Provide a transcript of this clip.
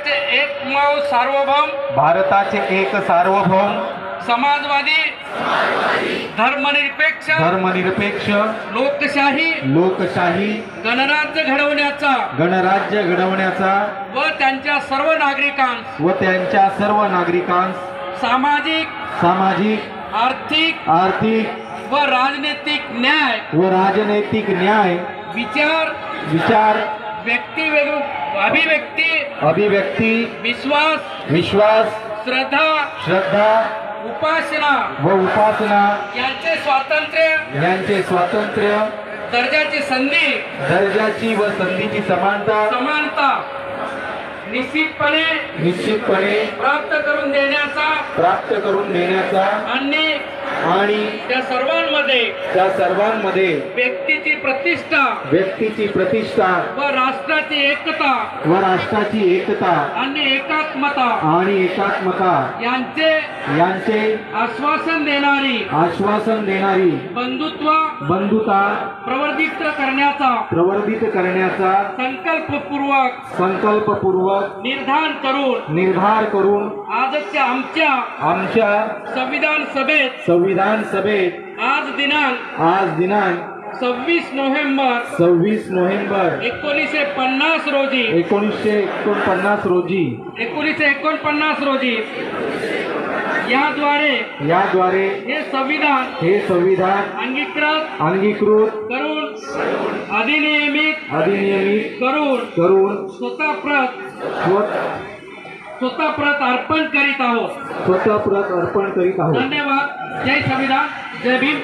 भारताचे एकमेव सार्वभौम भारताचे एक सार्वभौम समाजवादी धर्मनिरपेक्ष लोकशाही गणराज्य घडवण्याचा व त्यांच्या सर्व नागरिकांस सामाजिक आर्थिक व राजनैतिक न्याय विचार अभिव्यक्ती विश्वास श्रद्धा उपासना यांचे स्वातंत्र्य दर्जाची व संधीची समानता निश्चितपणे प्राप्त करून देण्याचा आणि त्या सर्वांमध्ये व्यक्तीची प्रतिष्ठा व राष्ट्राची एकता आणि एकात्मता यांचे आश्वासन देणारी बंधुता प्रवर्धित करण्याचा संकल्पपूर्वक निर्धार करून आजच्या आमच्या संविधान सभेत आज दिनांक 26 नोव्हेंबर 1949 रोजी याद्वारे हे संविधान अंगीकृत करून अधिनियमित करून स्वतः प्रत अर्पण करीत आहोत. धन्यवाद. जय संविधान. जय भीम.